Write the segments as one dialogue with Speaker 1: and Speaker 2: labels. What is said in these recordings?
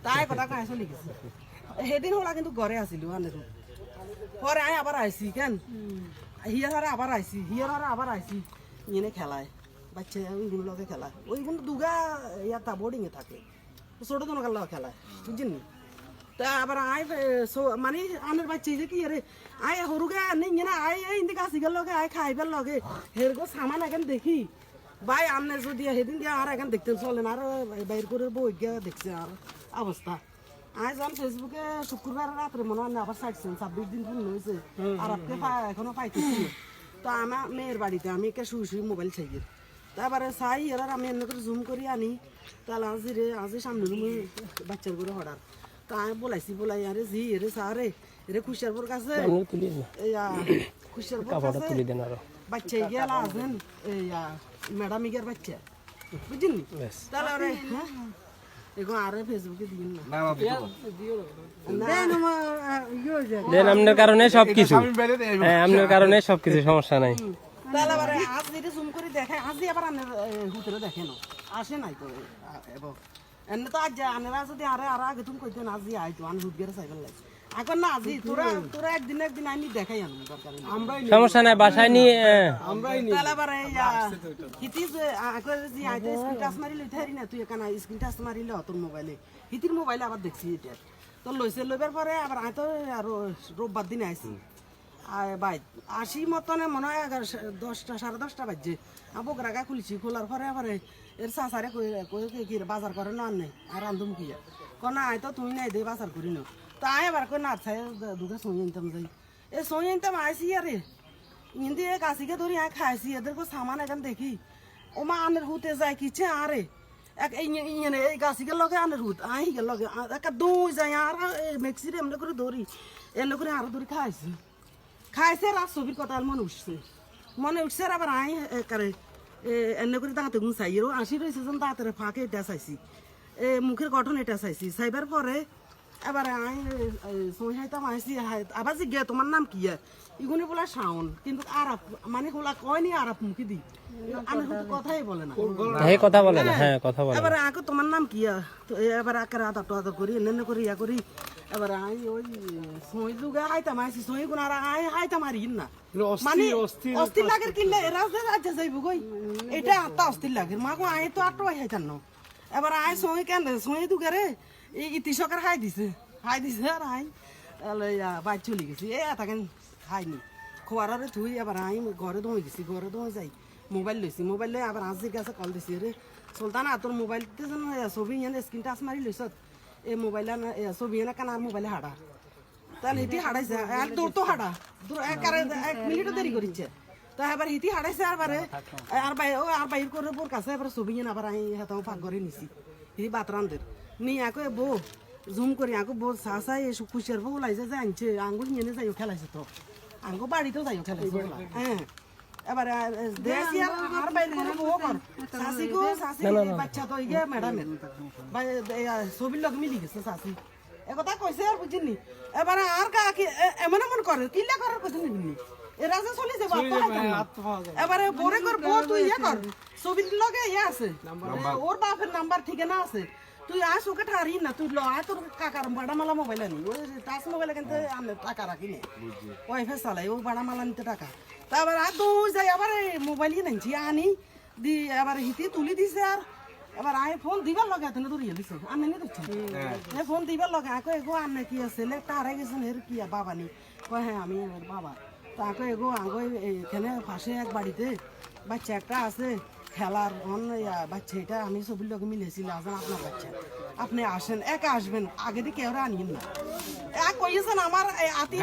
Speaker 1: তাই কথা কাই চলি গেছে সেদিন হলা কিন্তু ঘরে আসিল পরে আই আবার আইসি কেন হিয়ার আবার আইসি এনে খেলায় বাচ্চা ওইগুলো লগে খেলায় ওই কিন্তু দুগা ইয়ার বোর্ডিংয়ে থাকে ছোট জনকার লগে খেলায় বুঝছেন তা আবার আই মানে আনের বাচ্চা যে কি আরে আই সরুকে আনি না আই ইন্দি গাছিগার লগে আই খাইবার লগে হেরগো সামান এখন দেখি ভাই আনে যদি সেদিন দিয়ে আর এখন দেখতেন চলেন আর বাইর করে বই গিয়ে দেখছে আর অবস্থা আজ যখন ফেসবুকে শুক্রবার রাত্রে মনে হয় আবার ছাড়ছেন 26 দিন পূর্ণ হয়েছে আর আপনি এখনো পাইতেছি তো আমার মেয়ের বাড়িতে আমি একে শুয়ে মোবাইল চাই তারপরে চাই এরা আমি এমনি করে জুম করি আনি তাহলে আজি সামনে রুমে বাচ্চার করে হঠাৎ তা আমি বলাই আরে জি এরে সারে এরে খুশিয়ারপুর কাছে খুশিয়ারপুর কাছে বাচ্চা গেলা আছেন ম্যাডাম ইগার বাচ্চা বুঝছেন তাহলে হ্যাঁ এখন আরে ফেসবুকে দিন না
Speaker 2: দেন আপনার কারণে সবকিছু আপনার কারণে সবকিছু সমস্যা নাই
Speaker 1: তাহলে আবার আজ যেটা জুম করে দেখে আজই আবার আনের হুতরে দেখে না আসে নাই তো এবং এনে তো আজ আনেরা যদি আরে আর আগে তুমি কইতেন আজই আইতো আন হুট গেরে সাইকেল লাগছে এখন না আজই তোরা একদিন আমি দেখাই আনি দরকার আমরাই
Speaker 2: সমস্যা নাই বাসায় নিয়ে
Speaker 1: আমরাই নি তাহলে আবার হিতি যে আগে যে আইতে স্ক্রিন টাচ মারি লই থারি না তুই এখানে স্ক্রিন টাচ মারিলে তোর মোবাইলে হিতির মোবাইলে আবার দেখছি এটা তো লইবার পরে আবার আই তো আর রোববার দিন আইছি ভাই 80 মতনে মনে হয় 10টা 10:30 বাজছে বকরা গা খুলছি খোলার পরে আবার এর চাচারে কি বাজার করে না আনে আর রান্ধুম কি না আয় তো তুমি নাই দে বাজার করি না তো আয় আবার কই না ছাই দুটো সই আনতাম যাই এ সই আনতাম আইসি আরে ইন্দি এ কাশিকে ধরি আয় খাইছি এদের কো সামান এখন দেখি ও মা আনের হুতে যায় কিছে আরে এক এই গাছিকে লগে আনের হুত আই গেল লগে একা দই যায় আর মেক্সিরে এমনি করে ধরি এমনি করে আরো ধরি খাইছে আর ছবির কথা মনে উঠছে আর আবার আই করে এনে করে দাঁতে গুণ চাই এরও 80 রয়েছে যেন দাঁতের ফাঁকে এটা চাইছি মুখের গঠন এটা চাইছি চাইবার পরে এবার আই সহায়তাম আইসি আবার যে গে তোমার নাম কি ইগুনি বলা শাওন কিন্তু আরাপ মানে হোলা কয়নি আরাপ মুখে দি আমি তো কথাই বলে না
Speaker 2: কথা বলে না হ্যাঁ কথা বলে
Speaker 1: এবার আগে তোমার নাম কি তো এবার আকার আদা করি এনে করে ইয়া করি এবার আই ওই সই দুগা হাইতাম আইসি সই গুণ আর আই হাইতাম আর না মানে অস্থির লাগে কিনলে রাজা যাইব কই এটা আত্মা অস্থির লাগে মা কো আই তো আটো হাইতাম না এবার আই সই কেন সই দুগা রে ইতিশকের হাই দিছে আর আই বাইর চলে গেছি এটা কেন খাইনি খোয়ারে থুই এবার আই ঘরে দোঁ গেছি ঘরে দোঁ যাই মোবাইল লইছি মোবাইল লই আবার আজির কাছে কল দিছি রে সুলতানা তোর মোবাইলতে যেন ছবি এনে স্ক্রিন টাচ মারি লইছ এই মোবাইল ছবি এনে কানার মোবাইলে হাঁটা তাহলে হিটি হাঁটাইছে আর দূর তো হাঁটা দূর এক মিনিটও দেরি করিছে তা এবার হিটি হাঁটাইছে আর বাইর করে বোর কাছে এবার ছবি এনে আবার আমি হাতাও পাক করে নিছি হিটি বাতরানদের নি আঁকো বউ জুম করি আঁকো বউ চাই এসব খুশিয়ার বউ লাইছে যে আনছে আঙ্গুল নিয়ে যাইও খেলাইছে তো আঙ্গো বাড়িতেও যাইও খেলাইছে হ্যাঁ এবার দেশি আর বাইর করে বউ কর শাশি বাচ্চা তো ইয়ে ম্যাডামের ছবির লগে মিলি গেছে শাশি একথা কইছে আর বুঝিনি এবার আর এমন করে কিল্লা করার কথা নিবি এরা যে চলি যাবো এবারে বরে কর বউ তুই ইয়ে কর ছবির লগে ইয়ে আছে ওর বাপের নাম্বার ঠিকানা আছে তুই আস ওকে ঠারি না তুই আয় তোর কাকার বাড়ামালা মোবাইল আনি ওই টাচ মোবাইল কিন্তু আনে টাকা রাখি নে ওয়াইফাই চালাই ও বাড়ামালা নিতে টাকা তারপর আর দৌড় যাই আবার মোবাইল কিনেছি আনি দি এবার হিতি তুলি দিছে আর এবার আয় ফোন দিবার লগে এত দৌড়িয়ে দিছে আমি নি দেখছি ফোন দিবার লগে আঁকো এগো আনে কি আছে লেখটা হারাই গেছেন এর কি বাবা নি কয় হ্যাঁ আমি বাবা তো আঁকো এগো আঁকো এখানে পাশে এক বাড়িতে বাচ্চা একটা আছে খেলার বাচ্চা এটা আমি ছবির লোক মিলেছিল আসেন আপনার বাচ্চা আপনি আসেন একা আসবেন আগে দিয়ে কেউ আনিয়েন না কইছেন আমার আতি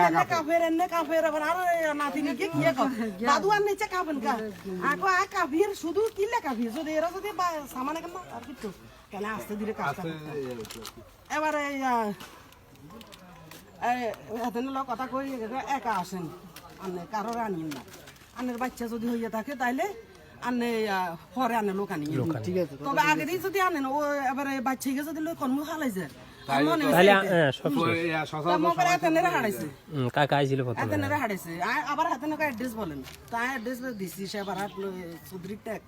Speaker 1: এনে কাফের আবার আর নাতিনিকে কি দাদু আর নিচে কাফেন কাফির শুধু কিলে কাফির যদি এরা যদি সামান কেন আর কিছু কেন আসতে দিলে কাজটা এবারে এত কথা কই একা আসেন আনে কারোর আনিয়েন না আনের বাচ্চা যদি হইয়া থাকে তাইলে আনে পরে আনে লোক আনি ঠিক আছে তবে আগে দিয়ে যদি আনেন ও এবারে বাচ্চাকে যদি লোক কর্ম হালাই যায় আবার হাতে নাকা অ্যাড্রেস বলেন তাই অ্যাড্রেস দিছি সে আবার চৌধুরী ট্যাগ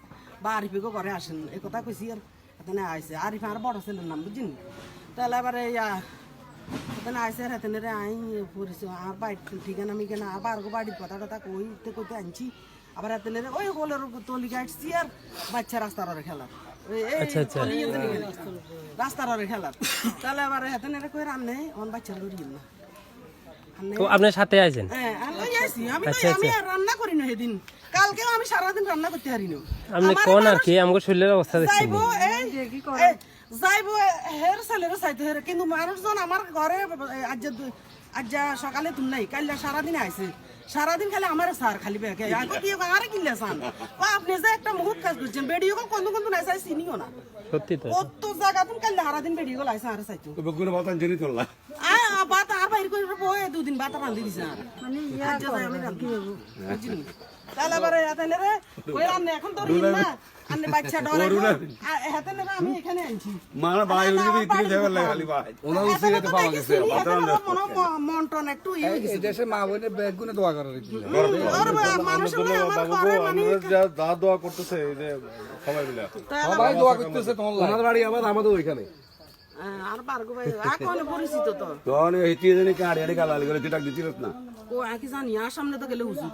Speaker 1: বা আরিফিকে ঘরে আসেন এই কথা কইছি আর এখানে আইসে আরিফ আর বড় ছেলের নাম বুঝিন তাহলে এবারে এখানে আইসে আর এখানে আই পরিচয় আর বাড়ি ঠিকানা মিকানা আবার বাড়ির কথা টথা কইতে আনছি আবার এখানে ওই হোলের তলি গাইছি আর বাচ্চা রাস্তার ওরে খেলার রাস্তার ওরে খেলার তাহলে এবারে এখানে কই রান্নে অন বাচ্চার ধরিয়ে না
Speaker 2: তো আপনার সাথে আছেন
Speaker 1: হ্যাঁ আমি রান্না করি না সেদিন কালকেও আমি সারাদিন রান্না করতে পারি না
Speaker 2: আপনি কোন আর কি আমাকে শরীরের অবস্থা দেখছেন
Speaker 1: যাইবো যাইবো হের ছেলেরও চাইতে হের কিন্তু মানুষজন আমার ঘরে আজ সকালে তুম নাই কাল সারাদিন আইছে সারাদিন খালি আমার সার খালি বেকে আগে দিয়ে আরে কিনলে সান আপনি যে একটা মুহূর্ত কাজ করছেন বেডিও কোন কোন নাই চাই চিনিও না
Speaker 2: সত্যি তো
Speaker 1: কত জায়গা তুমি কাল সারাদিন বেডিও লাইছে আর চাইতো
Speaker 3: তো বেগুন বাতান জেনি তোলা
Speaker 1: বাত আর বাইর করে বয়ে দুদিন বাত রান্ধি দিছে আর মানে আমি রান্ধি বুঝিনি তাহলে আবার এখানে রে কই রান্না এখন তো রিন না আন্নে বাচ্চা ডরে এখানে রে আমি এখানে আনছি
Speaker 3: মানা ভাই যদি তুমি দেবেন লাগে খালি ভাই ওনা উসি যেতে পাওয়া গেছে বাতান
Speaker 1: মন্টন একটু
Speaker 4: এই দেশে মা বোনে বেগুনে দোয়া করে
Speaker 1: মানুষ আমার ঘরে মানে
Speaker 5: যা দোয়া করতেছে এই যে সবাই মিলে
Speaker 4: সবাই দোয়া করতেছে তোমার
Speaker 5: ওনার বাড়ি আবার আমাদের ওইখানে
Speaker 1: আর বারগো ভাই এখন পরিচিত তো
Speaker 3: তখন হিতিয়ে জানি কাড়ি আড়ি গালালি করে তুই ডাক দিছিস না
Speaker 1: ও একই জানি আর সামনে তো গেলে হুজুর